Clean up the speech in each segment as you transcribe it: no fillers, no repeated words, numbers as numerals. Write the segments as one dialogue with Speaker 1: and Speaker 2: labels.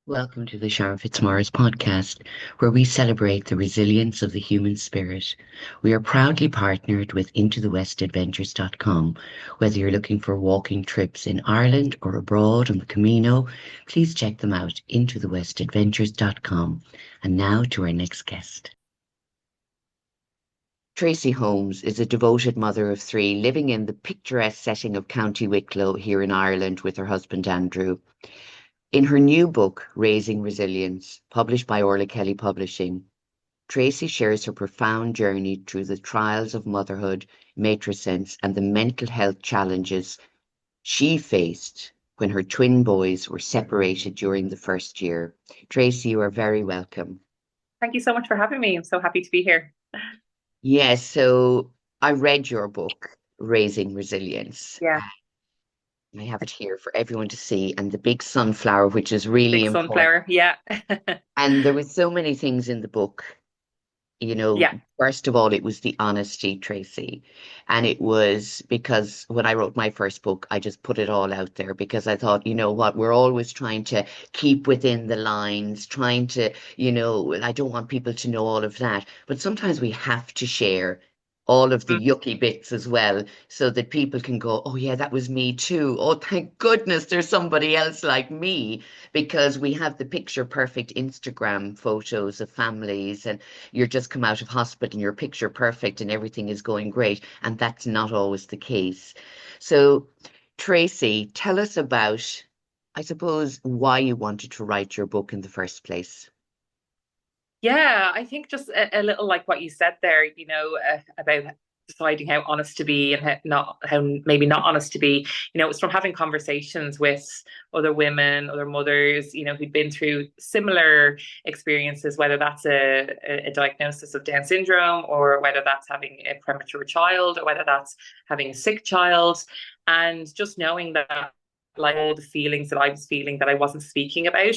Speaker 1: Welcome to the Sharon Fitzmaurice Podcast, where we celebrate the resilience of the human spirit. We are proudly partnered with IntoTheWestAdventures.com. Whether you're looking for walking trips in Ireland or abroad on the Camino, please check them out, IntoTheWestAdventures.com. And now to our next guest. Tracy Holmes is a devoted mother of three living in the picturesque setting of County Wicklow here in Ireland with her husband Andrew. In her new book, Raising Resilience, published by Orla Kelly Publishing, Tracy shares her profound journey through the trials of motherhood, matrescence, and the mental health challenges she faced when her twin boys were separated during the first year. Tracy, you are very welcome.
Speaker 2: Thank you so much for having me. I'm so happy to be here.
Speaker 1: Yes, so I read your book, Raising Resilience.
Speaker 2: Yeah,
Speaker 1: I have it here for everyone to see, and the big sunflower, which is really
Speaker 2: big
Speaker 1: important.
Speaker 2: sunflower. Yeah.
Speaker 1: And there were so many things in the book.
Speaker 2: Yeah.
Speaker 1: First of all, it was the honesty, Tracy. And it was because when I wrote my first book, I just put it all out there because I thought, you know what, we're always trying to keep within the lines, trying to, I don't want people to know all of that. But sometimes we have to share all of the
Speaker 2: Mm.
Speaker 1: yucky bits as well so that people can go, oh, yeah, that was me too. Oh, thank goodness there's somebody else like me, because we have the picture perfect Instagram photos of families and you're just come out of hospital and you're picture perfect and everything is going great. And that's not always the case. So, Tracy, tell us about, I suppose, why you wanted to write your book in the first place.
Speaker 2: Yeah, I think just a little like what you said there, about deciding how honest to be and how maybe not honest to be. It was from having conversations with other women, other mothers, who'd been through similar experiences, whether that's a diagnosis of Down syndrome or whether that's having a premature child or whether that's having a sick child. And just knowing that like all the feelings that I was feeling that I wasn't speaking about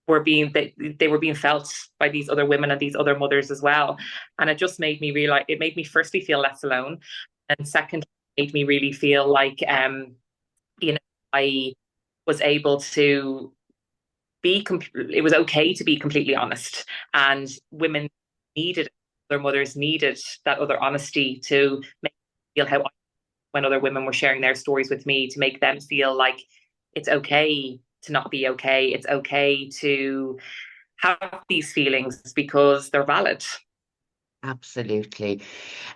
Speaker 2: they were being felt by these other women and these other mothers as well. And it just made me realize, it made me firstly feel less alone, and second made me really feel like you know I was able to it was okay to be completely honest, and women needed, their mothers needed that other honesty to make me feel how when other women were sharing their stories with me, to make them feel like it's okay to not be okay. It's okay to have these feelings because they're valid.
Speaker 1: Absolutely.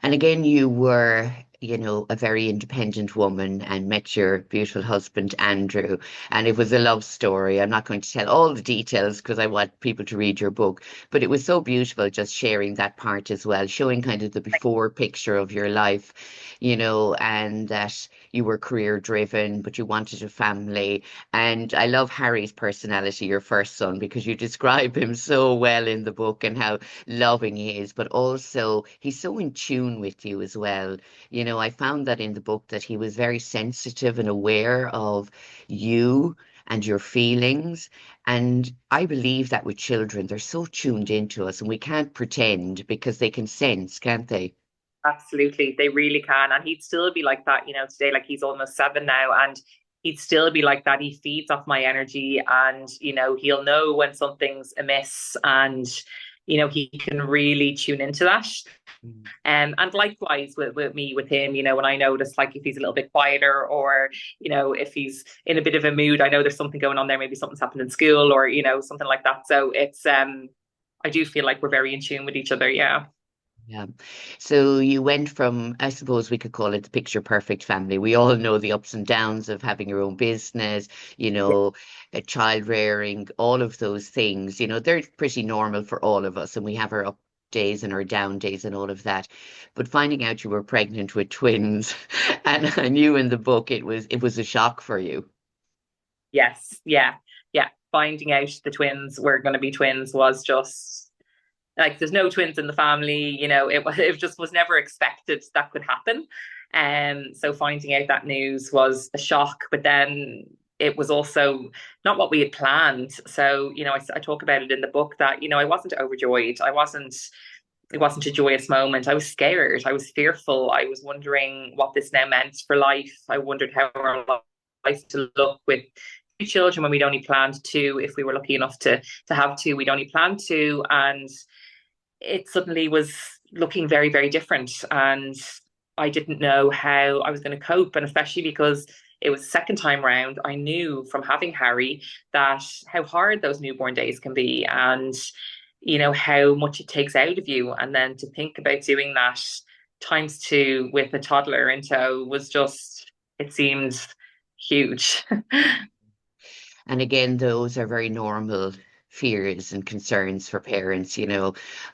Speaker 1: And again, you were, a very independent woman and met your beautiful husband, Andrew. And it was a love story. I'm not going to tell all the details because I want people to read your book, but it was so beautiful just sharing that part as well, showing kind of the before picture of your life, and that you were career driven, but you wanted a family. And I love Harry's personality, your first son, because you describe him so well in the book and how loving he is, but also he's so in tune with you as well. I found that in the book that he was very sensitive and aware of you and your feelings. And I believe that with children, they're so tuned into us and we can't pretend because they can sense, can't they?
Speaker 2: Absolutely. They really can. And he'd still be like that, today, like he's almost 7 now. And he'd still be like that. He feeds off my energy and, he'll know when something's amiss and, he can really tune into that.
Speaker 1: Mm.
Speaker 2: And likewise with me, with him, when I notice like if he's a little bit quieter or, if he's in a bit of a mood, I know there's something going on there. Maybe something's happened in school or, something like that. So I do feel like we're very in tune with each other. Yeah.
Speaker 1: Yeah. So you went from, I suppose we could call it the picture perfect family. We all know the ups and downs of having your own business, a child rearing, all of those things, they're pretty normal for all of us. And we have our up days and our down days and all of that. But finding out you were pregnant with twins, and I knew in the book it was a shock for you.
Speaker 2: Yes. Yeah. Yeah. Finding out the twins were going to be twins was just like there's no twins in the family. It just was never expected that could happen. So finding out that news was a shock, but then it was also not what we had planned. So, I talk about it in the book that, I wasn't overjoyed. It wasn't a joyous moment. I was scared. I was fearful. I was wondering what this now meant for life. I wondered how our life to look with children when we'd only planned two. If we were lucky enough to have two, we'd only planned two, and it suddenly was looking very, very different. And I didn't know how I was going to cope. And especially because it was the second time round, I knew from having Harry that how hard those newborn days can be, and how much it takes out of you. And then to think about doing that times two with a toddler in tow was just, it seemed huge.
Speaker 1: And again, those are very normal fears and concerns for parents.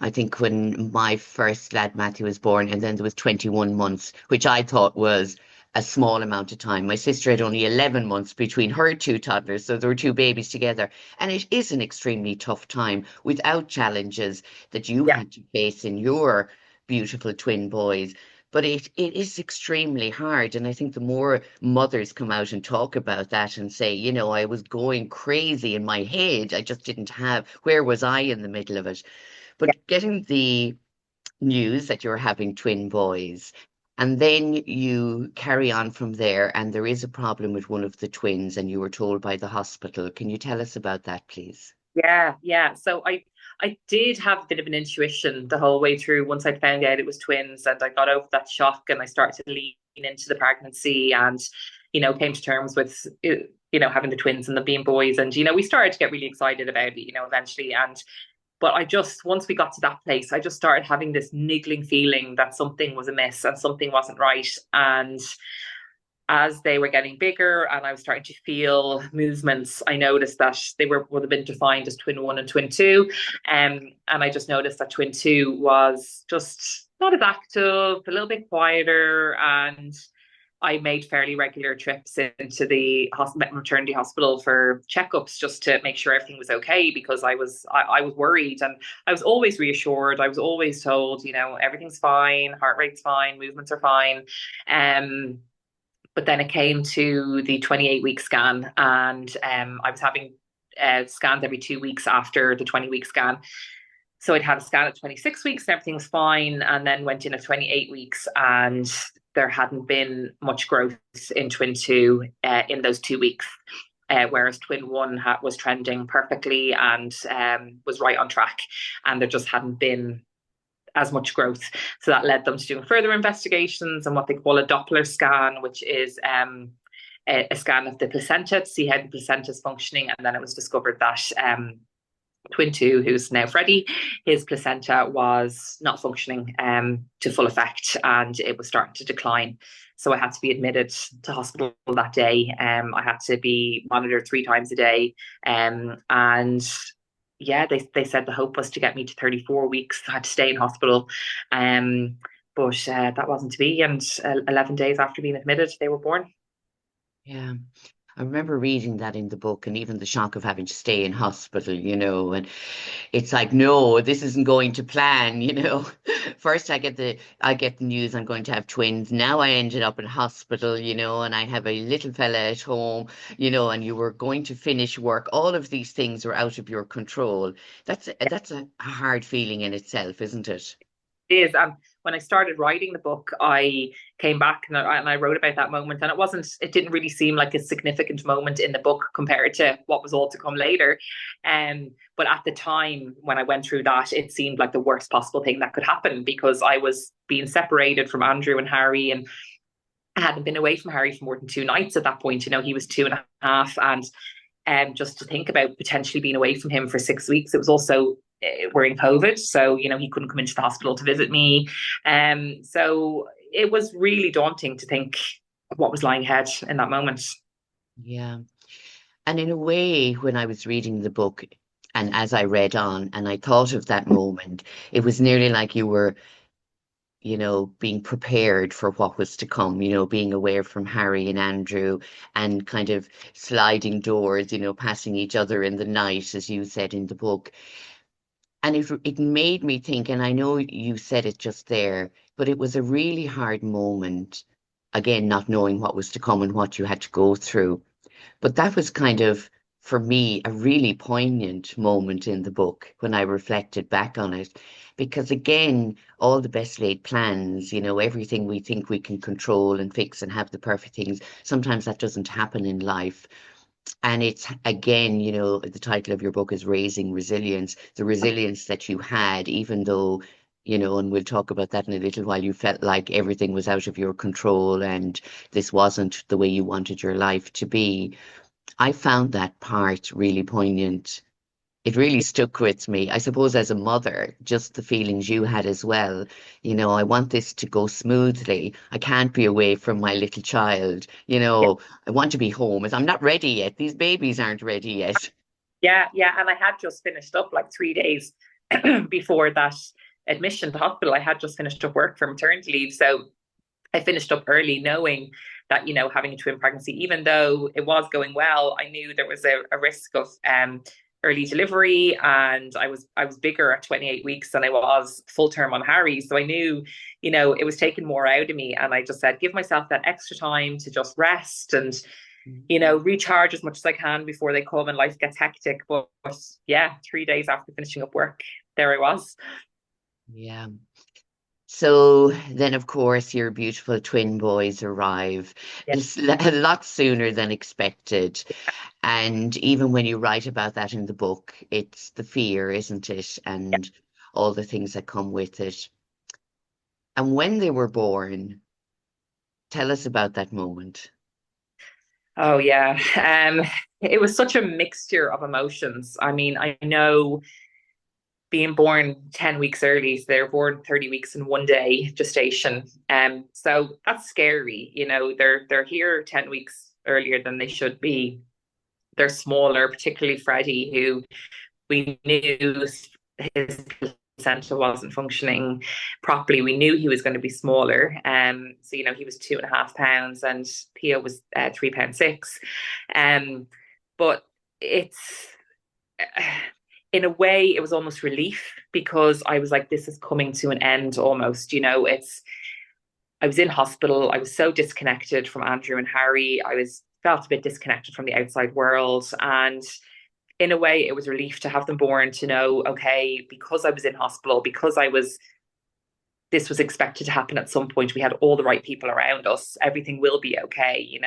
Speaker 1: I think when my first lad Matthew was born, and then there was 21 months, which I thought was a small amount of time. My sister had only 11 months between her two toddlers, so there were two babies together. And it is an extremely tough time without challenges that you
Speaker 2: Yeah,
Speaker 1: had to face in your beautiful twin boys. But it is extremely hard. And I think the more mothers come out and talk about that and say, I was going crazy in my head. I just didn't have, where was I in the middle of it?
Speaker 2: yeah.
Speaker 1: But getting the news that you're having twin boys, and then you carry on from there, and there is a problem with one of the twins, and you were told by the hospital. Can you tell us about that, please?
Speaker 2: Yeah, yeah. So I did have a bit of an intuition the whole way through once I found out it was twins, and I got over that shock, and I started to lean into the pregnancy, and came to terms with having the twins and them being boys, and we started to get really excited about it, eventually. And but I just, once we got to that place, I just started having this niggling feeling that something was amiss and something wasn't right. And as they were getting bigger and I was starting to feel movements, I noticed that they would have been defined as twin one and twin two. And I just noticed that twin two was just not as active, a little bit quieter. And I made fairly regular trips into the maternity hospital for checkups just to make sure everything was okay, because I was worried, and I was always reassured. I was always told, everything's fine, heart rate's fine, movements are fine. Um, but then it came to the 28-week scan, and I was having scans every 2 weeks after the 20-week scan. So I'd had a scan at 26 weeks and everything was fine, and then went in at 28 weeks, and there hadn't been much growth in twin two in those 2 weeks. Whereas twin one was trending perfectly and was right on track, and there just hadn't been as much growth. So that led them to doing further investigations and what they call a Doppler scan, which is a scan of the placenta to see how the placenta is functioning. And then it was discovered that twin two, who's now Freddie, his placenta was not functioning to full effect, and it was starting to decline. So I had to be admitted to hospital that day. I had to be monitored 3 times a day. And yeah, they said the hope was to get me to 34 weeks. I had to stay in hospital. But that wasn't to be. And 11 days after being admitted, they were born.
Speaker 1: Yeah. I remember reading that in the book, and even the shock of having to stay in hospital, and it's like, no, this isn't going to plan. First I get the news I'm going to have twins. Now I ended up in hospital, and I have a little fella at home, and you were going to finish work. All of these things are out of your control. That's a hard feeling in itself, isn't it?
Speaker 2: Is when I started writing the book, I came back and I wrote about that moment, and it didn't really seem like a significant moment in the book compared to what was all to come later. But at the time when I went through that, it seemed like the worst possible thing that could happen, because I was being separated from Andrew and Harry, and I hadn't been away from Harry for more than 2 nights at that point. He was 2.5, and just to think about potentially being away from him for 6 weeks. It was also we're in COVID, so he couldn't come into the hospital to visit me. So it was really daunting to think what was lying ahead in that moment.
Speaker 1: Yeah. And in a way, when I was reading the book and as I read on and I thought of that moment, it was nearly like you were, being prepared for what was to come, being aware from Harry and Andrew and kind of sliding doors, passing each other in the night, as you said in the book. And it made me think, and I know you said it just there, but it was a really hard moment, again, not knowing what was to come and what you had to go through. But that was kind of, for me, a really poignant moment in the book when I reflected back on it. Because again, all the best laid plans, everything we think we can control and fix and have the perfect things, sometimes that doesn't happen in life. And it's again, the title of your book is Raising Resilience, the resilience that you had, even though, and we'll talk about that in a little while, you felt like everything was out of your control and this wasn't the way you wanted your life to be. I found that part really poignant. It really stuck with me. I suppose as a mother, just the feelings you had as well. I want this to go smoothly. I can't be away from my little child. I want to be home. I'm not ready yet. These babies aren't ready yet.
Speaker 2: Yeah. And I had just finished up like 3 days before that admission to hospital. I had just finished up work for maternity leave. So I finished up early knowing that, having a twin pregnancy, even though it was going well, I knew there was a risk of early delivery, and I was bigger at 28 weeks than I was full term on Harry. So I knew, it was taking more out of me. And I just said, give myself that extra time to just rest and, recharge as much as I can before they come and life gets hectic. But yeah, 3 days after finishing up work, there I was.
Speaker 1: Yeah. So then, of course, your beautiful twin boys arrive.
Speaker 2: Yeah.
Speaker 1: It's a lot sooner than expected. And even when you write about that in the book, it's the fear, isn't it? And all the things that come with it. And when they were born, tell us about that moment.
Speaker 2: Oh yeah. It was such a mixture of emotions. I mean, I know being born 10 weeks early, so they're born 30 weeks in one day gestation. So that's scary. They're here 10 weeks earlier than they should be. They're smaller, particularly Freddie, who we knew his placenta wasn't functioning properly. We knew he was going to be smaller. So he was 2.5 pounds, and Pio was 3 pound 6. But it's in a way, it was almost relief because I was like, this is coming to an end almost. I was in hospital. I was so disconnected from Andrew and Harry. Felt a bit disconnected from the outside world. And in a way, it was relief to have them born, to know, okay, because I was in hospital, this was expected to happen at some point. We had all the right people around us. Everything will be okay.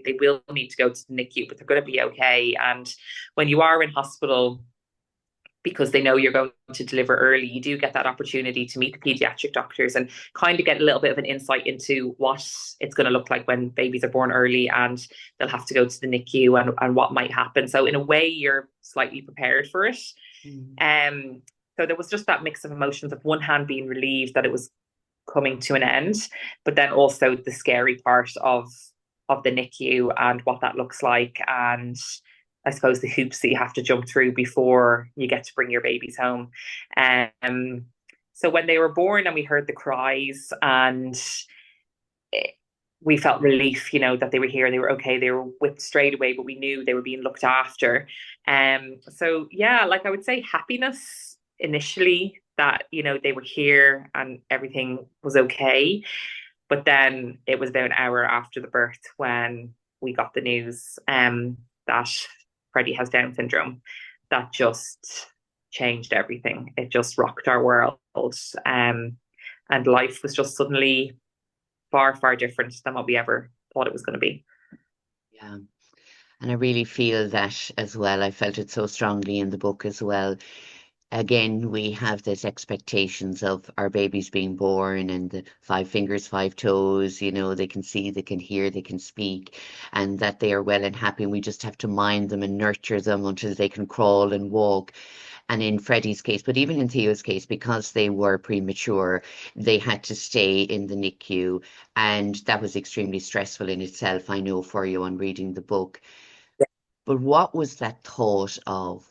Speaker 2: They will need to go to the NICU, but they're going to be okay. And when you are in hospital, because they know you're going to deliver early, you do get that opportunity to meet the pediatric doctors and kind of get a little bit of an insight into what it's going to look like when babies are born early and they'll have to go to the NICU, and what might happen. So in a way, you're slightly prepared for it. Um, so there was just that mix of emotions, of one hand being relieved that it was coming to an end, but then also the scary part of the NICU and what that looks like, and I suppose the hoops that you have to jump through before you get to bring your babies home. So when they were born and we heard the cries, and we felt relief, that they were here, they were okay, they were whipped straight away, but we knew they were being looked after. So yeah, like I would say happiness initially that, they were here and everything was okay. But then it was about an hour after the birth when we got the news that Freddie has Down syndrome. That just changed everything. It just rocked our world. And life was just suddenly far, far different than what we ever thought it was going to be.
Speaker 1: Yeah. And I really feel that as well. I felt it so strongly in the book as well. Again, we have this expectations of our babies being born and the 5 fingers, 5 toes, they can see, they can hear, they can speak, and that they are well and happy. And we just have to mind them and nurture them until they can crawl and walk. And in Freddie's case, but even in Theo's case, because they were premature, they had to stay in the NICU. And that was extremely stressful in itself, I know, for you on reading the book. But what was that thought of,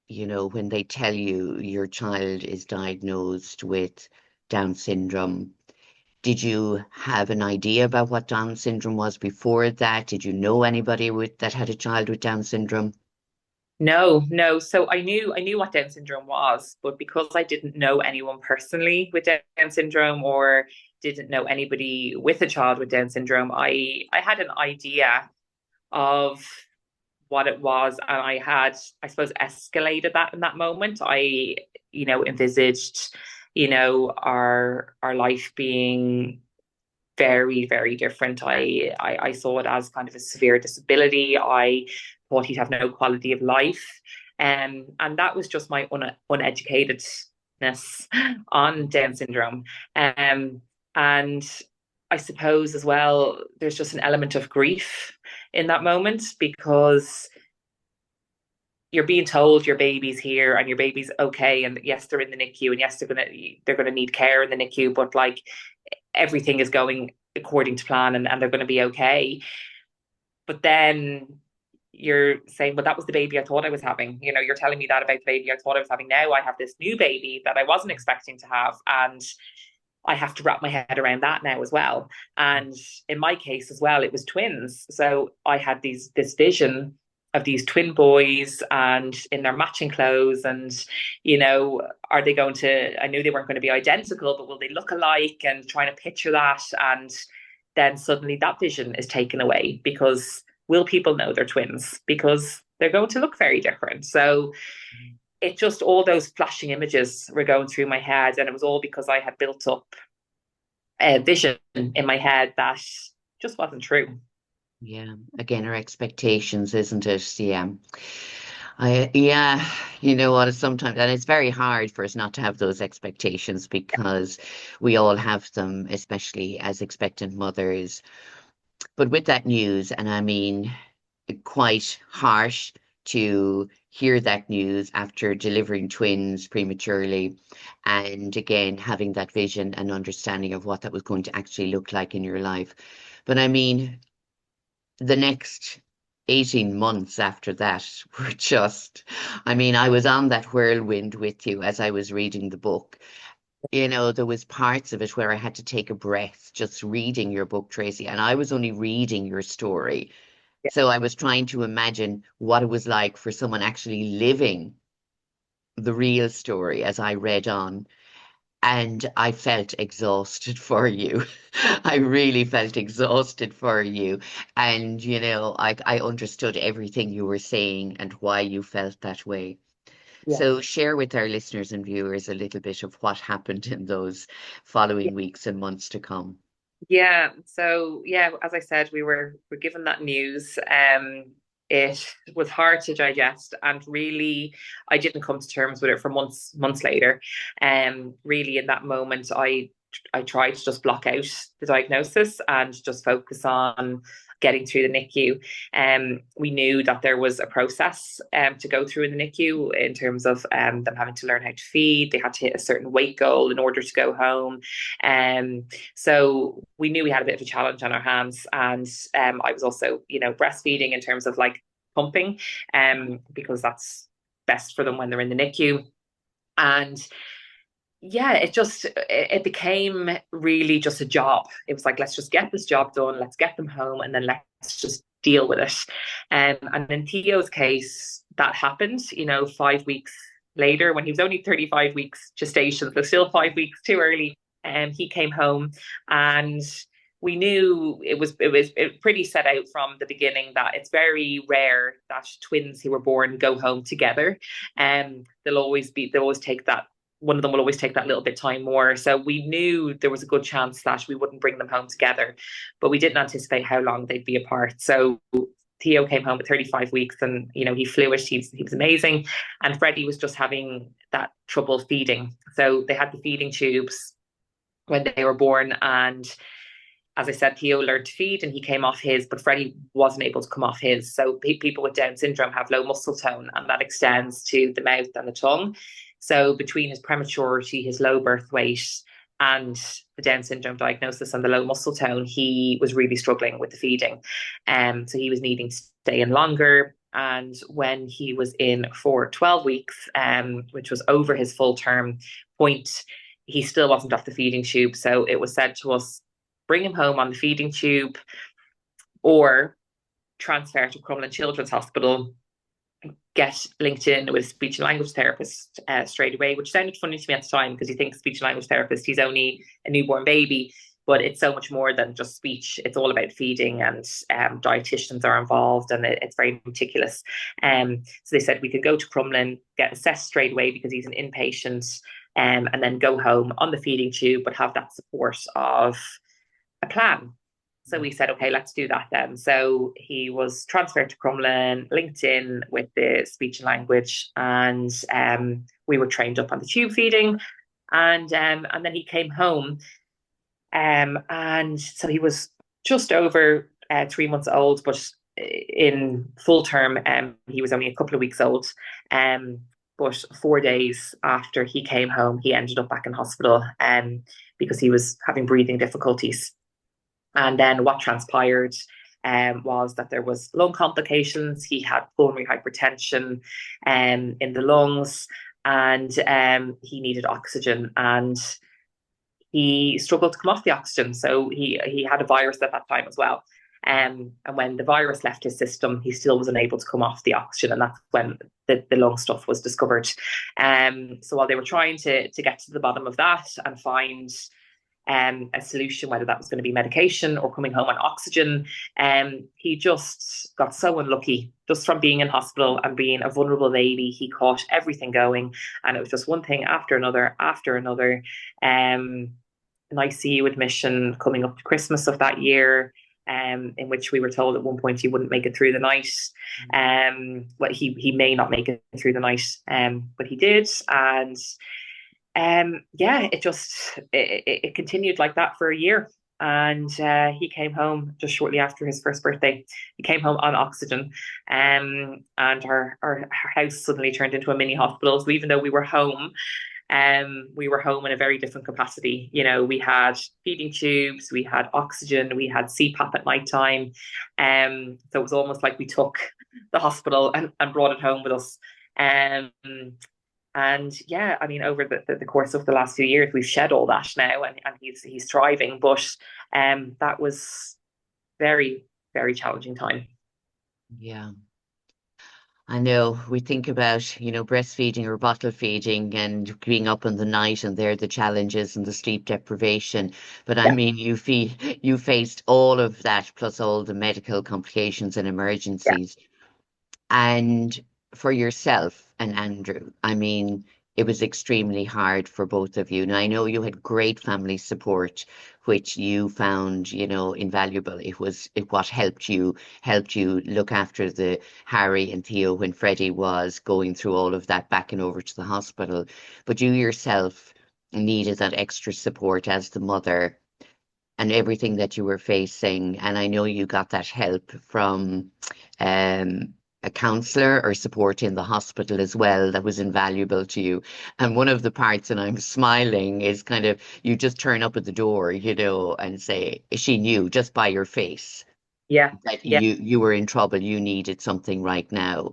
Speaker 1: when they tell you your child is diagnosed with Down syndrome? Did you have an idea about what Down syndrome was before that? Did you know anybody that had a child with Down syndrome?
Speaker 2: No, no. So I knew what Down syndrome was, but because I didn't know anyone personally with Down syndrome, or didn't know anybody with a child with Down syndrome, I had an idea of what it was, and I had, I suppose, escalated that in that moment. I, envisaged, our life being very, very different. I saw it as kind of a severe disability. I thought he'd have no quality of life. And that was just my uneducatedness on Down syndrome. And I suppose as well, there's just an element of grief in that moment, because you're being told your baby's here and your baby's okay, and yes, they're in the NICU, and yes, they're gonna need care in the NICU, but like everything is going according to plan, and they're going to be okay. But then you're saying, well, that was the baby I thought I was having. You know, you're telling me that about the baby I thought I was having. Now I have this new baby that I wasn't expecting to have, and I have to wrap my head around that now as well. And in my case as well, it was twins. So I had this vision of these twin boys and in their matching clothes, and are they going to, I knew they weren't going to be identical, but will they look alike, and trying to picture that. And then suddenly that vision is taken away, because will people know they're twins? Because they're going to look very different. So it just, all those flashing images were going through my head, and it was all because I had built up a vision in my head that just wasn't true.
Speaker 1: Yeah, again, our expectations, isn't it? Yeah. You know what, sometimes, and it's very hard for us not to have those expectations, because we all have them, especially as expectant mothers. But with that news, and I mean, quite harsh to hear that news after delivering twins prematurely, and again, having that vision and understanding of what that was going to actually look like in your life. But I mean, the next 18 months after that were just, I mean, I was on that whirlwind with you as I was reading the book. You know, there was parts of it where I had to take a breath just reading your book, Tracy, and I was only reading your story.
Speaker 2: Yeah.
Speaker 1: So I was trying to imagine what it was like for someone actually living the real story as I read on. And I felt exhausted for you. I really felt exhausted for you. And, I understood everything you were saying and why you felt that way.
Speaker 2: Yeah.
Speaker 1: So share with our listeners and viewers a little bit of what happened in those following weeks and months to come.
Speaker 2: Yeah. So yeah, as I said, we were given that news. It was hard to digest, and really, I didn't come to terms with it for months later. Really, in that moment, I tried to just block out the diagnosis and just focus on getting through the NICU. We knew that there was a process to go through in the NICU, in terms of them having to learn how to feed. They had to hit a certain weight goal in order to go home. So we knew we had a bit of a challenge on our hands. And I was also, breastfeeding in terms of like pumping, because that's best for them when they're in the NICU. And yeah, it became really just a job. It was like, let's just get this job done, let's get them home, and then let's just deal with it. And in Theo's case, that happened, 5 weeks later, when he was only 35 weeks gestation, so still 5 weeks too early. He came home, and we knew it pretty set out from the beginning that it's very rare that twins who were born go home together. They'll always take that, one of them will always take that little bit time more. So we knew there was a good chance that we wouldn't bring them home together, but we didn't anticipate how long they'd be apart. So Theo came home at 35 weeks, and he flew it. He was amazing. And Freddie was just having that trouble feeding. So they had the feeding tubes when they were born, and as I said, Theo learned to feed and he came off his, but Freddie wasn't able to come off his. So people with Down syndrome have low muscle tone, and that extends to the mouth and the tongue. So between his prematurity, his low birth weight, and the Down syndrome diagnosis and the low muscle tone, he was really struggling with the feeding. So he was needing to stay in longer. And when he was in for 12 weeks, which was over his full term point, he still wasn't off the feeding tube. So it was said to us, bring him home on the feeding tube, or transfer to Crumlin Children's Hospital, get linked in with a speech and language therapist straight away, which sounded funny to me at the time, because you think speech and language therapist, he's only a newborn baby, but it's so much more than just speech. It's all about feeding, and dietitians are involved, and it's very meticulous. So they said we could go to Crumlin, get assessed straight away because he's an inpatient, and then go home on the feeding tube, but have that support of a plan. So we said, okay, let's do that then. So he was transferred to Crumlin, linked in with the speech and language, and we were trained up on the tube feeding. And then he came home. And so he was just over 3 months old, but in full term, he was only a couple of weeks old. But 4 days after he came home, he ended up back in hospital because he was having breathing difficulties. And then what transpired was that there was lung complications. He had pulmonary hypertension in the lungs, and he needed oxygen. And he struggled to come off the oxygen. So he had a virus at that time as well. And when the virus left his system, he still was unable to come off the oxygen. And that's when the lung stuff was discovered. So while they were trying to get to the bottom of that and find a solution, whether that was going to be medication or coming home on oxygen, he just got so unlucky just from being in hospital and being a vulnerable baby. He caught everything going, and it was just one thing after another, after another. An ICU admission coming up to Christmas of that year, in which we were told at one point he wouldn't make it through the night. Well, he may not make it through the night, but he did. And yeah, it continued like that for a year. And he came home just shortly after his first birthday. He came home on oxygen, and our house suddenly turned into a mini hospital. So even though we were home in a very different capacity. You know, we had feeding tubes, we had oxygen, we had CPAP at night time. So it was almost like we took the hospital and brought it home with us. And yeah, I mean, over the course of the last few years, we've shed all that now, and he's thriving. But that was very, very challenging time.
Speaker 1: Yeah. I know we think about, breastfeeding or bottle feeding and being up in the night, and there the challenges and the sleep deprivation. But I
Speaker 2: Yeah,
Speaker 1: mean, you faced all of that plus all the medical complications and
Speaker 2: yeah,
Speaker 1: emergencies. And for yourself and Andrew, I mean, it was extremely hard for both of you. And I know you had great family support, which you found, invaluable. It what helped you look after the Harry and Theo when Freddie was going through all of that back and over to the hospital. But you yourself needed that extra support as the mother and everything that you were facing. And I know you got that help from a counselor or support in the hospital as well that was invaluable to you. And one of the parts, and I'm smiling, is kind of you just turn up at the door, and say, she knew just by your face
Speaker 2: yeah,
Speaker 1: that
Speaker 2: yeah.
Speaker 1: you were in trouble, you needed something right now.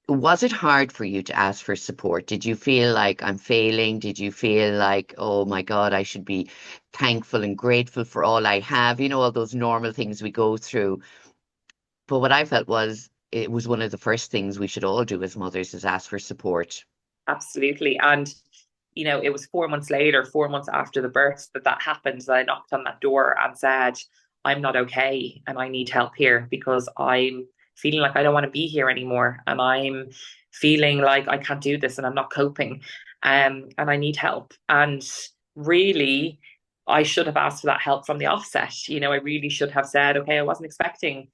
Speaker 1: Was it hard for you to ask for support? Did you feel like I'm failing? Did you feel like, oh my God, I should be thankful and grateful for all I have? All those normal things we go through. But what I felt was it was one of the first things we should all do as mothers is ask for support.
Speaker 2: Absolutely. And, it was 4 months later, 4 months after the birth, that happened, that I knocked on that door and said, I'm not okay and I need help here because I'm feeling like I don't want to be here anymore. And I'm feeling like I can't do this and I'm not coping. And I need help. And really, I should have asked for that help from the offset. I really should have said, okay, I wasn't expecting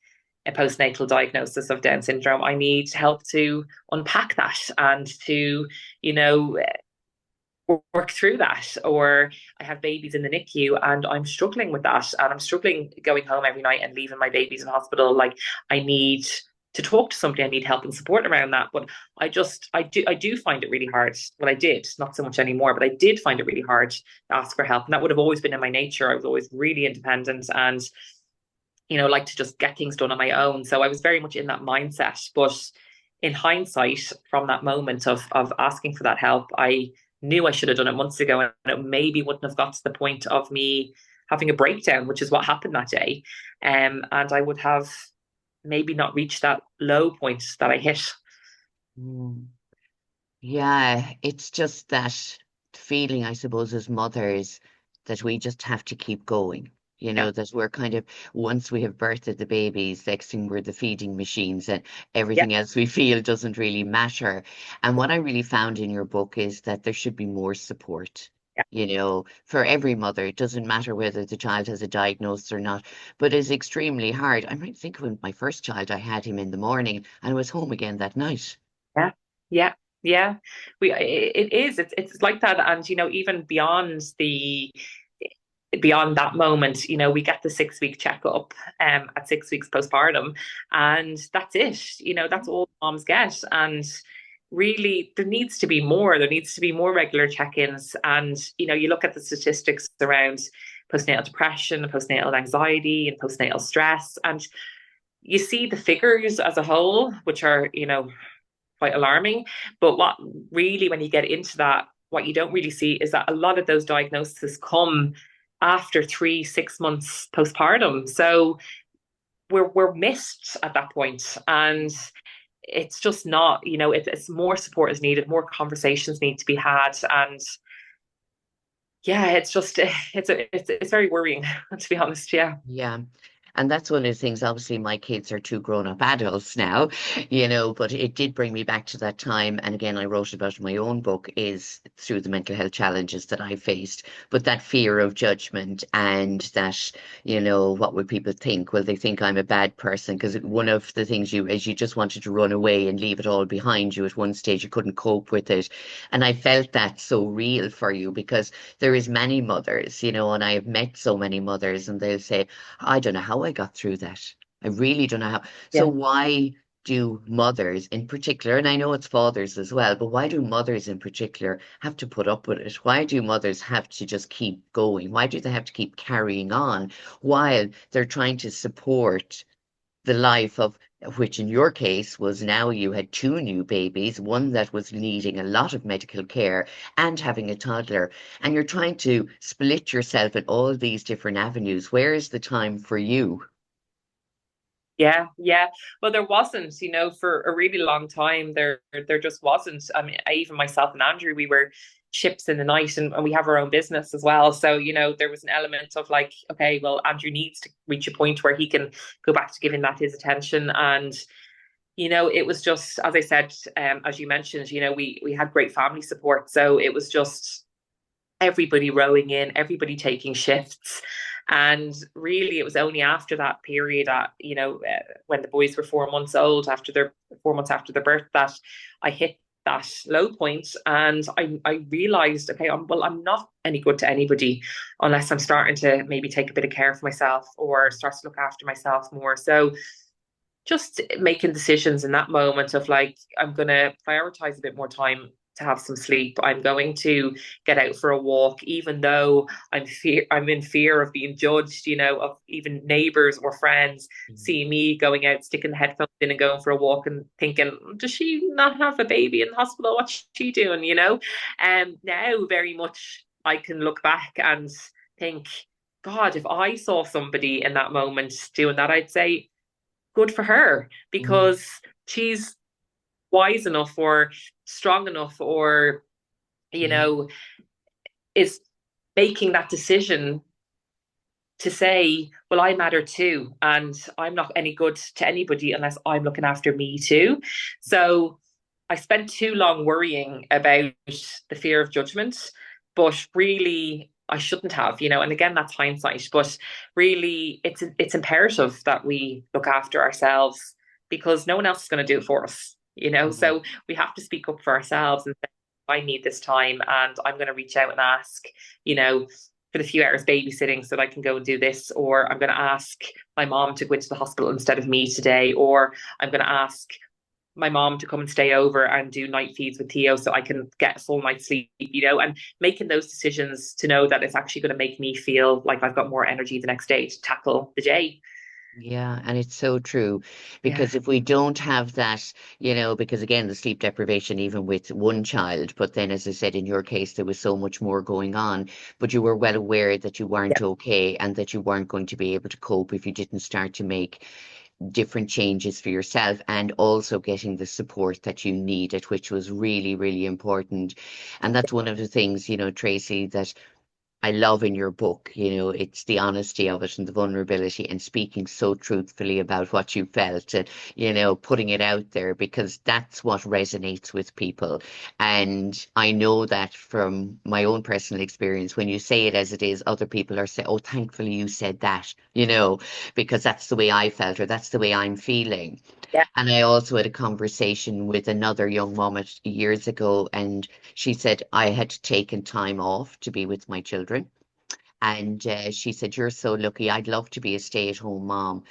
Speaker 2: a postnatal diagnosis of Down syndrome. I need help to unpack that and to, work through that. Or I have babies in the NICU and I'm struggling with that. And I'm struggling going home every night and leaving my babies in hospital. Like, I need to talk to somebody. I need help and support around that. But I do find it really hard. Well, I did, not so much anymore, but I did find it really hard to ask for help. And that would have always been in my nature. I was always really independent and like to just get things done on my own. So I was very much in that mindset. But in hindsight, from that moment of asking for that help, I knew I should have done it months ago, and it maybe wouldn't have got to the point of me having a breakdown, which is what happened that day. And I would have maybe not reached that low point that I hit.
Speaker 1: Mm. Yeah, it's just that feeling, I suppose, as mothers, that we just have to keep going.
Speaker 2: Yeah,
Speaker 1: That we're kind of, once we have birthed the babies, next thing we're the feeding machines, and
Speaker 2: yeah,
Speaker 1: everything else we feel doesn't really matter. And what I really found in your book is that there should be more support. for every mother. It doesn't matter whether the child has a diagnosis or not, but it's extremely hard. I might think when my first child, I had him in the morning and I was home again that night.
Speaker 2: Yeah, yeah, yeah. It is. It's like that, and even beyond that moment, we get the 6 week checkup at 6 weeks postpartum, and that's it. That's all moms get, and really there needs to be more. There needs to be more regular check-ins, and you look at the statistics around postnatal depression, postnatal anxiety, and postnatal stress, and you see the figures as a whole, which are quite alarming. But what really, when you get into that, what you don't really see is that a lot of those diagnoses come after 3, 6 months postpartum. So we're missed at that point, and it's just not. It's more support is needed, more conversations need to be had, and yeah, it's just it's very worrying to be honest. Yeah,
Speaker 1: Yeah. And that's one of the things. Obviously, my kids are two grown-up adults now, but it did bring me back to that time. And again, I wrote about it in my own book, is through the mental health challenges that I faced. But that fear of judgment and that, what would people think? Will they think I'm a bad person? Because one of the things you just wanted to run away and leave it all behind you at one stage, you couldn't cope with it. And I felt that so real for you because there is many mothers, and I have met so many mothers, and they'll say, I don't know how I got through that. I really don't know how. So
Speaker 2: yeah,
Speaker 1: why do mothers in particular, and I know it's fathers as well, but why do mothers in particular have to put up with it? Why do mothers have to just keep going? Why do they have to keep carrying on while they're trying to support the life of, which in your case was, now you had two new babies, one that was needing a lot of medical care and having a toddler, and you're trying to split yourself in all these different avenues. Where is the time for you?
Speaker 2: yeah, yeah. Well, there wasn't, for a really long time. There just wasn't. I mean, even myself and Andrew, we were ships in the night, and we have our own business as well. So, there was an element of like, okay, well, Andrew needs to reach a point where he can go back to giving that his attention. And, it was just, as I said, as you mentioned, we had great family support. So it was just everybody rowing in, everybody taking shifts. And really, it was only after that period, when the boys were 4 months old, after their 4 months after their birth, that I hit that low point, and I realized, okay, I'm not any good to anybody unless I'm starting to maybe take a bit of care for myself or start to look after myself more. So just making decisions in that moment of like, I'm going to prioritize a bit more time to have some sleep. I'm going to get out for a walk, even though I'm in fear of being judged, of even neighbors or friends seeing me going out, sticking the headphones in and going for a walk and thinking, does she not have a baby in the hospital? What's she doing? And now very much I can look back and think, God, if I saw somebody in that moment doing that, I'd say, good for her,
Speaker 1: Mm,
Speaker 2: because she's wise enough or strong enough, or you
Speaker 1: yeah,
Speaker 2: know is making that decision to say, well, I matter too, and I'm not any good to anybody unless I'm looking after me too. So I spent too long worrying about the fear of judgment, but really I shouldn't have, and again, that's hindsight, but really it's imperative that we look after ourselves, because no one else is going to do it for us.
Speaker 1: mm,
Speaker 2: So we have to speak up for ourselves and say, I need this time, and I'm going to reach out and ask, you know, for the few hours babysitting so that I can go and do this, or I'm going to ask my mom to go into the hospital instead of me today, or I'm going to ask my mom to come and stay over and do night feeds with Theo so I can get a full night's sleep, and making those decisions to know that it's actually going to make me feel like I've got more energy the next day to tackle the day.
Speaker 1: yeah, and it's so true
Speaker 2: Yeah.
Speaker 1: because if we don't have that, because again, the sleep deprivation, even with one child, but then as I said, in your case, there was so much more going on, but you were well aware that you weren't
Speaker 2: Yeah.
Speaker 1: okay and that you weren't going to be able to cope if you didn't start to make different changes for yourself and also getting the support that you needed, which was really, really important. And that's one of the things, Tracy, that I love in your book, it's the honesty of it and the vulnerability and speaking so truthfully about what you felt and, putting it out there because that's what resonates with people. And I know that from my own personal experience, when you say it as it is, other people are saying, oh, thankfully you said that, because that's the way I felt or that's the way I'm feeling.
Speaker 2: Yeah.
Speaker 1: And I also had a conversation with another young mom years ago, and she said I had taken time off to be with my children. And she said, "You're so lucky. I'd love to be a stay-at-home mom."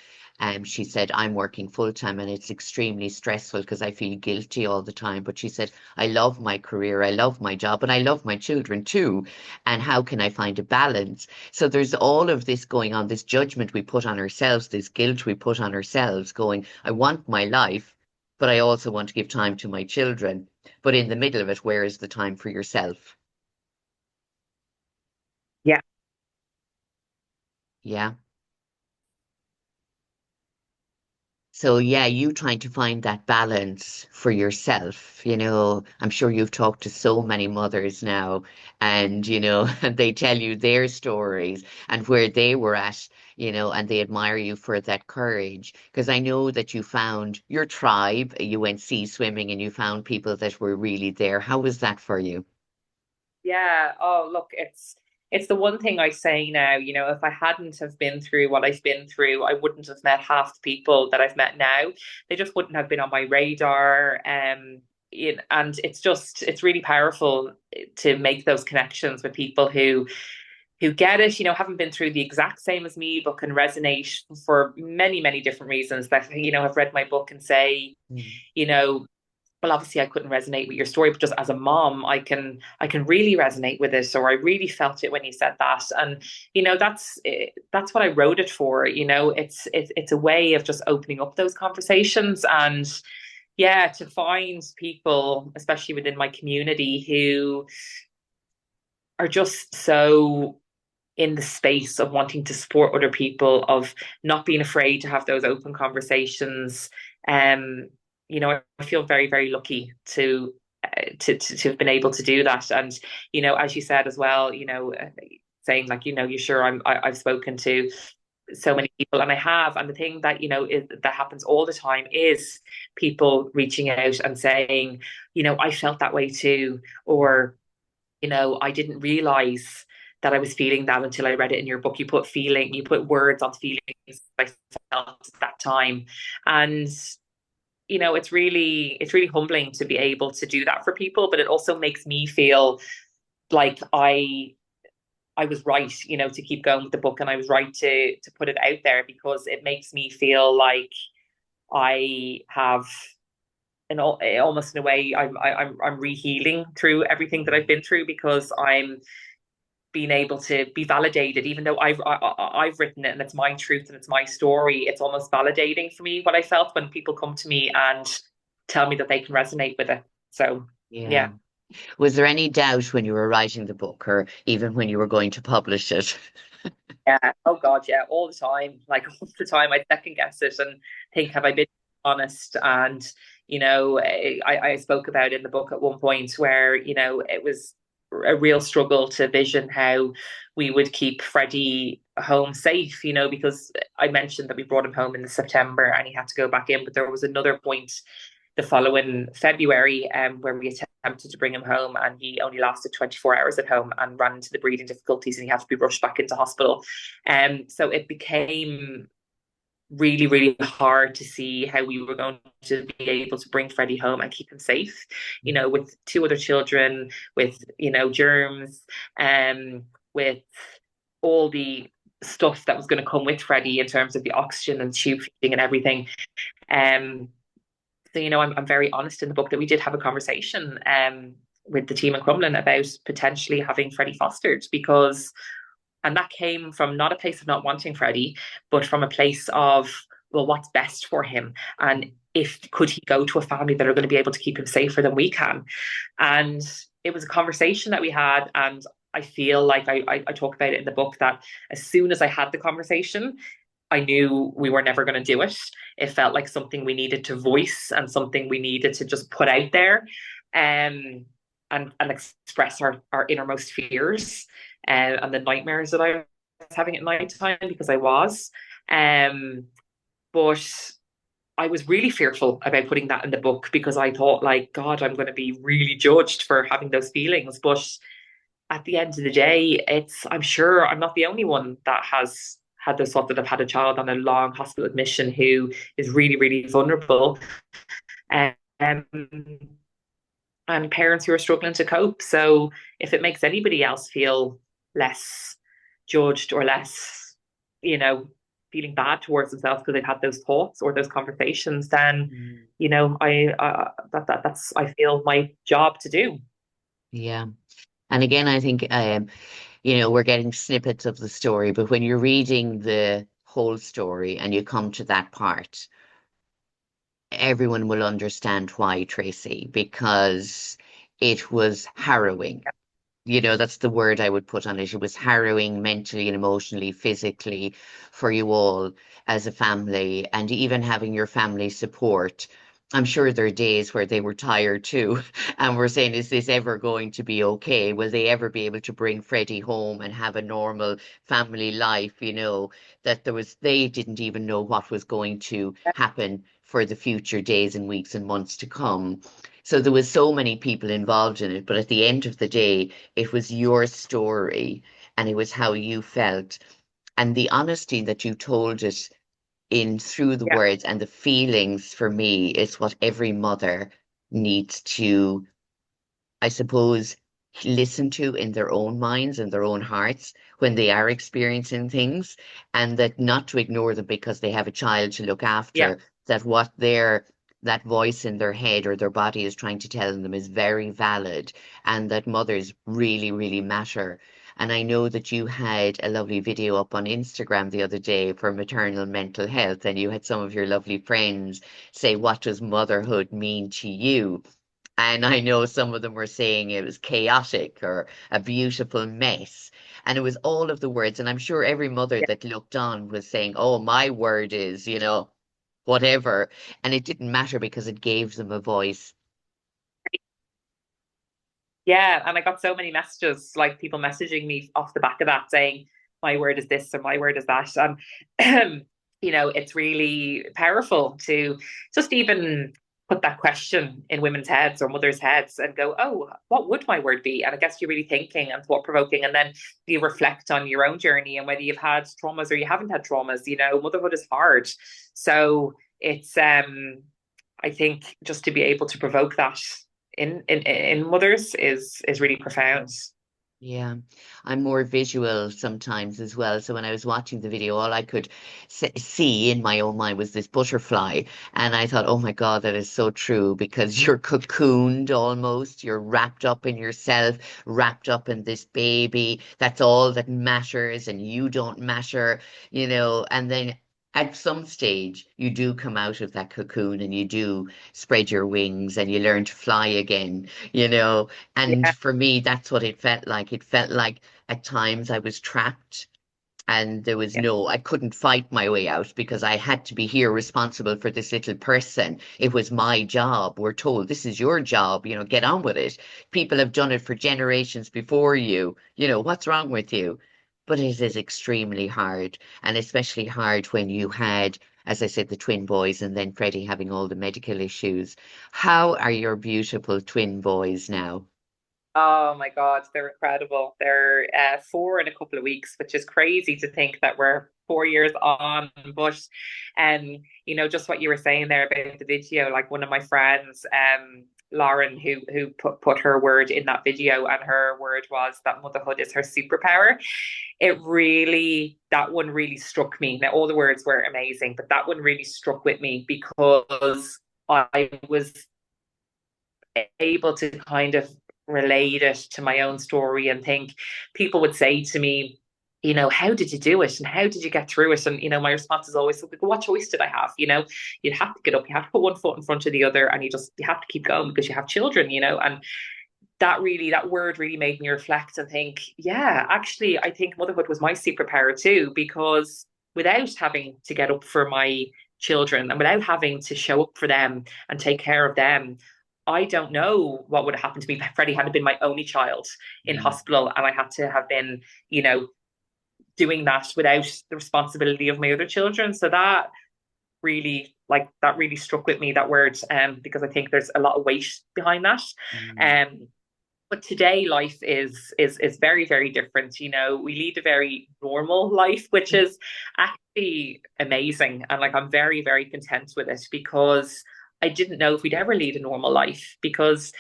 Speaker 1: She said, "I'm working full time and it's extremely stressful because I feel guilty all the time." But she said, "I love my career, I love my job, and I love my children too. And how can I find a balance?" So there's all of this going on, this judgment we put on ourselves, this guilt we put on ourselves, going, "I want my life, but I also want to give time to my children." But in the middle of it, where is the time for yourself?
Speaker 2: Yeah.
Speaker 1: Yeah. So yeah, you trying to find that balance for yourself. I'm sure you've talked to so many mothers now and and they tell you their stories and where they were at, and they admire you for that courage. Because I know that you found your tribe, you went sea swimming and you found people that were really there. How was that for you?
Speaker 2: Yeah. Oh, look, it's the one thing I say now, if I hadn't have been through what I've been through, I wouldn't have met half the people that I've met now. They just wouldn't have been on my radar. And it's really powerful to make those connections with people who get it, haven't been through the exact same as me, but can resonate for many, many different reasons that, have read my book and say,
Speaker 1: Mm.
Speaker 2: you know, well, obviously I couldn't resonate with your story, but just as a mom, I can really resonate with it, or I really felt it when you said that. And that's what I wrote it for. It's a way of just opening up those conversations. And yeah, to find people, especially within my community, who are just so in the space of wanting to support other people, of not being afraid to have those open conversations. Um, I feel very, very lucky to have been able to do that. And as you said as well, saying like, you sure I've spoken to so many people, and I have. And the thing that that happens all the time is people reaching out and saying, I felt that way too, or I didn't realize that I was feeling that until I read it in your book. You put words on feelings I felt at that time. And it's really humbling to be able to do that for people, but it also makes me feel like I was right, to keep going with the book, and I was right to put it out there, because it makes me feel like I have almost in a way I'm rehealing through everything that I've been through, because I'm being able to be validated, even though I've written it and it's my truth and it's my story. It's almost validating for me what I felt when people come to me and tell me that they can resonate with it. So
Speaker 1: Yeah.
Speaker 2: yeah.
Speaker 1: Was there any doubt when you were writing the book or even when you were going to publish it?
Speaker 2: Yeah. Oh God, yeah. All the time. Like all the time I second guess it and think, have I been honest? And I spoke about in the book at one point where, it was a real struggle to vision how we would keep Freddie home safe, because I mentioned that we brought him home in the September and he had to go back in, but there was another point the following February, where we attempted to bring him home, and he only lasted 24 hours at home and ran into the breathing difficulties, and he had to be rushed back into hospital. So it became really, really hard to see how we were going to be able to bring Freddie home and keep him safe, with two other children, with, germs, with all the stuff that was going to come with Freddie in terms of the oxygen and tube feeding and everything. Um, so, I'm very honest in the book that we did have a conversation with the team in Crumlin about potentially having Freddie fostered, because, and that came from not a place of not wanting Freddie, but from a place of, well, what's best for him, and if could he go to a family that are going to be able to keep him safer than we can. And it was a conversation that we had, and I feel like I talk about it in the book, that as soon as I had the conversation, I knew we were never going to do it. It felt like something we needed to voice and something we needed to just put out there, and express our innermost fears. and the nightmares that I was having at night time, because I was. Um, but I was really fearful about putting that in the book, because I thought, like, God, I'm going to be really judged for having those feelings. But at the end of the day, I'm sure I'm not the only one that has had those thoughts, that have had a child on a long hospital admission who is really, really vulnerable. Um, and parents who are struggling to cope. So if it makes anybody else feel less judged, or less, you know, feeling bad towards themselves because they've had those thoughts or those conversations, then,
Speaker 1: Mm.
Speaker 2: that's, I feel, my job to do.
Speaker 1: Yeah. And again, I think, we're getting snippets of the story, but when you're reading the whole story and you come to that part, everyone will understand why, Tracy, because it was harrowing. That's the word I would put on it. It was harrowing mentally and emotionally, physically for you all as a family, and even having your family support. I'm sure there are days where they were tired too, and were saying, is this ever going to be okay? Will they ever be able to bring Freddie home and have a normal family life? They didn't even know what was going to happen for the future days and weeks and months to come. So there was so many people involved in it, but at the end of the day, it was your story and it was how you felt. And the honesty that you told it in through the
Speaker 2: Yeah,
Speaker 1: words and the feelings for me is what every mother needs to, I suppose, listen to in their own minds and their own hearts when they are experiencing things, and that not to ignore them because they have a child to look
Speaker 2: yeah,
Speaker 1: after, that that voice in their head or their body is trying to tell them is very valid, and that mothers really, really matter. And I know that you had a lovely video up on Instagram the other day for maternal mental health, and you had some of your lovely friends say, what does motherhood mean to you? And I know some of them were saying it was chaotic or a beautiful mess. And it was all of the words. And I'm sure every mother
Speaker 2: yeah.
Speaker 1: that looked on was saying, oh, my word is, whatever. And it didn't matter because it gave them a voice.
Speaker 2: Yeah, and I got so many messages, like people messaging me off the back of that, saying, my word is this or my word is that. And, it's really powerful to just even put that question in women's heads or mothers' heads and go, oh, what would my word be? And I guess you're really thinking and thought provoking. And then you reflect on your own journey and whether you've had traumas or you haven't had traumas. Motherhood is hard. So it's, I think, just to be able to provoke that in mothers is really profound.
Speaker 1: Yeah, I'm more visual sometimes as well. So when I was watching the video, all I could see in my own mind was this butterfly. And I thought, oh my God, that is so true because you're cocooned almost. You're wrapped up in yourself, wrapped up in this baby. That's all that matters. And you don't matter. And then at some stage, you do come out of that cocoon and you do spread your wings and you learn to fly again. And
Speaker 2: Yeah,
Speaker 1: for me, that's what it felt like. It felt like at times I was trapped and
Speaker 2: yeah,
Speaker 1: I couldn't fight my way out because I had to be here responsible for this little person. It was my job. We're told this is your job, get on with it. People have done it for generations before you. What's wrong with you? But it is extremely hard, and especially hard when you had, as I said, the twin boys and then Freddie having all the medical issues. How are your beautiful twin boys now?
Speaker 2: oh my God, they're incredible. They're 4 in a couple of weeks, which is crazy to think that we're 4 years on. But, just what you were saying there about the video, like one of my friends, Lauren, who put her word in that video, and her word was that motherhood is her superpower. That one really struck me. Now, all the words were amazing, but that one really struck with me because I was able to kind of relate it to my own story and think people would say to me, how did you do it? And how did you get through it? And, my response is always, what choice did I have? You'd have to get up, you have to put one foot in front of the other, and you have to keep going because you have children. And that word really made me reflect and think, yeah, actually, I think motherhood was my superpower too, because without having to get up for my children and without having to show up for them and take care of them, I don't know what would have happened to me if Freddie hadn't been my only child in
Speaker 1: Mm.
Speaker 2: hospital, and I had to have been, doing that without the responsibility of my other children. So that really struck with me, that word, because I think there's a lot of weight behind that.
Speaker 1: Mm.
Speaker 2: Um, but today life is very, very different. We lead a very normal life, which is actually amazing. And like I'm very, very content with it, because I didn't know if we'd ever lead a normal life. Because,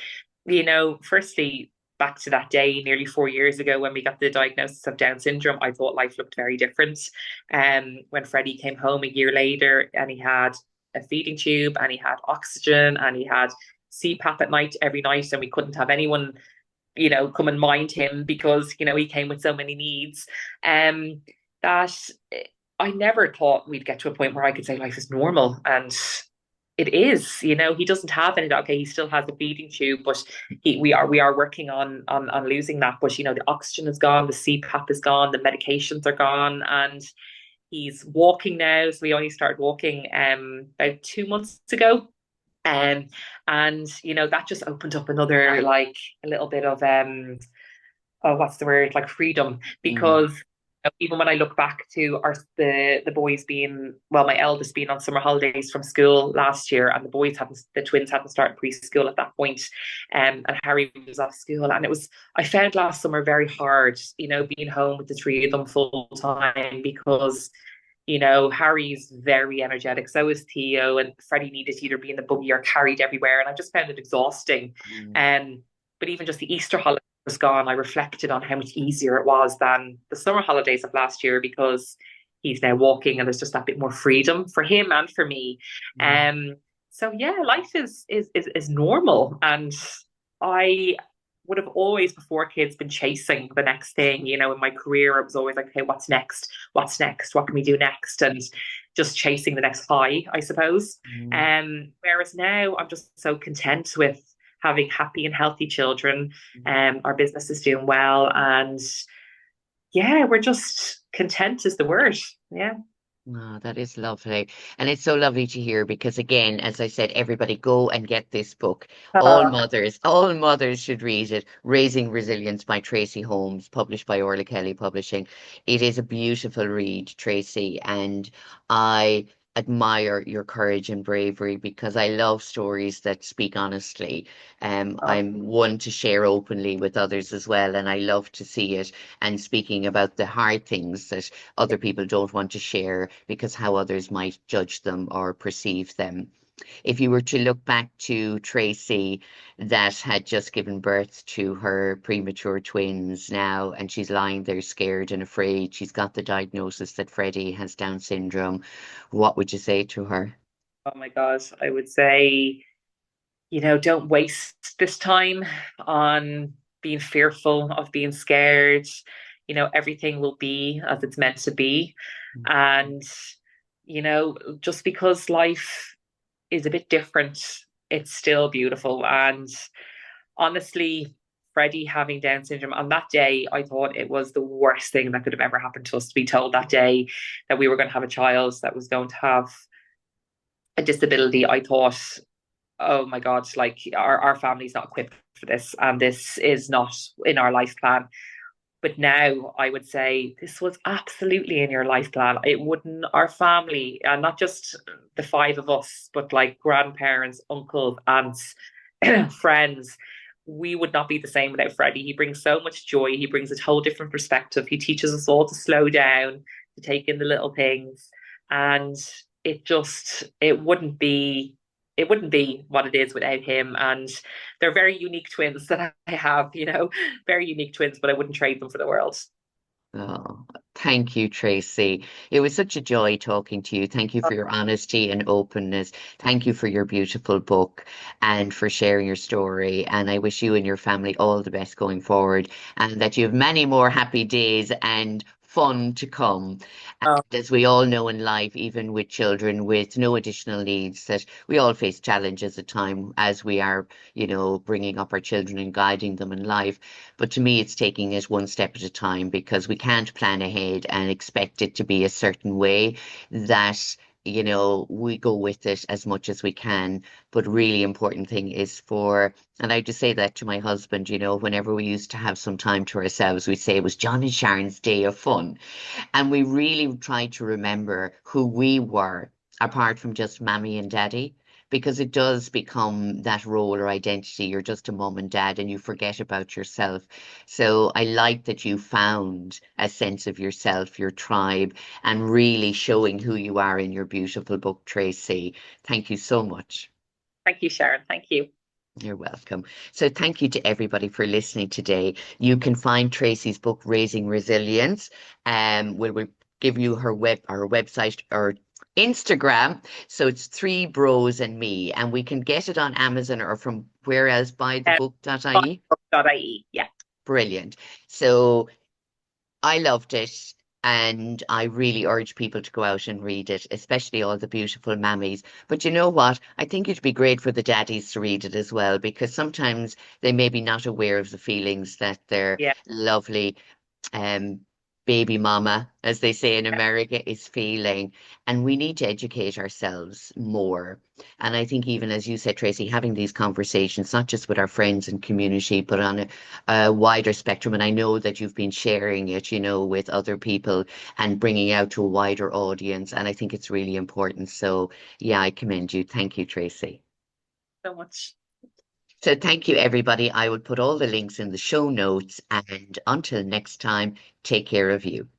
Speaker 2: firstly, back to that day nearly 4 years ago when we got the diagnosis of Down syndrome, I thought life looked very different. When Freddie came home a year later, and he had a feeding tube, and he had oxygen, and he had CPAP at night every night, and we couldn't have anyone come and mind him, because he came with so many needs, that I never thought we'd get to a point where I could say life is normal. And it is. He doesn't have any. Okay, he still has the feeding tube, but we are working on losing that. But the oxygen is gone, the CPAP is gone, the medications are gone, and he's walking now. So we only started walking about 2 months ago. um, and that just opened up another, like, a little bit of oh, what's the word, like, freedom.
Speaker 1: Mm.
Speaker 2: Because even when I look back to the boys being, well, my eldest being on summer holidays from school last year, and the twins hadn't started preschool at that point, and Harry was off school, and I found last summer very hard, being home with the three of them full time, because Harry's very energetic. So is Theo, and Freddie needed to either be in the buggy or carried everywhere. And I just found it exhausting.
Speaker 1: Mm.
Speaker 2: But even just the Easter holiday was gone, I reflected on how much easier it was than the summer holidays of last year, because he's now walking, and there's just that bit more freedom for him and for me.
Speaker 1: Mm.
Speaker 2: So yeah, life is normal. And I would have always, before kids, been chasing the next thing. In my career, it was always like, okay, what's next? What's next? What can we do next? And just chasing the next high, I suppose.
Speaker 1: Mm.
Speaker 2: Whereas now I'm just so content with having happy and healthy children. Our business is doing well, and yeah, we're just content is the word. Yeah.
Speaker 1: Oh, that is lovely. And it's so lovely to hear because, again, as I said, everybody go and get this book.
Speaker 2: Uh,
Speaker 1: All mothers should read it. Raising Resilience by Tracy Holmes, published by Orla Kelly Publishing. It is a beautiful read, Tracy, and I admire your courage and bravery because I love stories that speak honestly. I'm one to share openly with others as well, and I love to see it. And speaking about the hard things that other people don't want to share because how others might judge them or perceive them. If you were to look back to Tracy that had just given birth to her premature twins now, and she's lying there scared and afraid, she's got the diagnosis that Freddie has Down syndrome, what would you say to her?
Speaker 2: oh my God, I would say, don't waste this time on being fearful, of being scared. Everything will be as it's meant to be. And, just because life is a bit different, it's still beautiful. And honestly, Freddie having Down syndrome, on that day, I thought it was the worst thing that could have ever happened to us, to be told that day that we were going to have a child that was going to have a disability. I thought, oh my God, like, our family's not equipped for this, and this is not in our life plan. But now I would say this was absolutely in your life plan. It wouldn't, our family, and not just the five of us, but like grandparents, uncles, aunts, friends, we would not be the same without Freddie. He brings so much joy. He brings a whole different perspective. He teaches us all to slow down, to take in the little things. And it wouldn't be what it is without him. And they're very unique twins that I have, very unique twins, but I wouldn't trade them for the world.
Speaker 1: Oh, thank you, Tracy. It was such a joy talking to you. Thank you for your honesty and openness. Thank you for your beautiful book and for sharing your story. And I wish you and your family all the best going forward and that you have many more happy days and fun to come.
Speaker 2: Oh,
Speaker 1: And as we all know in life, even with children with no additional needs, that we all face challenges at time as we are, bringing up our children and guiding them in life. But to me, it's taking it one step at a time because we can't plan ahead and expect it to be a certain way that we go with it as much as we can. But really important thing is and I just say that to my husband, whenever we used to have some time to ourselves, we'd say it was John and Sharon's day of fun. And we really tried to remember who we were apart from just mommy and daddy, because it does become that role or identity. You're just a mom and dad and you forget about yourself. So I like that you found a sense of yourself, your tribe, and really showing who you are in your beautiful book, Tracy. Thank you so much.
Speaker 2: Thank you, Sharon. Thank you.
Speaker 1: You're welcome. So thank you to everybody for listening today. You can find Tracy's book, Raising Resilience. We'll give you our website or Instagram. So it's Three Bros and Me, and we can get it on Amazon or from where else,
Speaker 2: Um,
Speaker 1: buythebook.ie.
Speaker 2: .ie. Yeah.
Speaker 1: Brilliant. So I loved it. And I really urge people to go out and read it, especially all the beautiful mammies. But you know what? I think it'd be great for the daddies to read it as well, because sometimes they may be not aware of the feelings that their
Speaker 2: Yeah.
Speaker 1: lovely um, baby mama, as they say in America, is feeling. And we need to educate ourselves more. And I think, even as you said, Tracy, having these conversations, not just with our friends and community, but on a wider spectrum. And I know that you've been sharing it, with other people and bringing out to a wider audience. And I think it's really important. So, yeah, I commend you. Thank you, Tracy.
Speaker 2: So much.
Speaker 1: So thank you, everybody. I will put all the links in the show notes. And until next time, take care of you.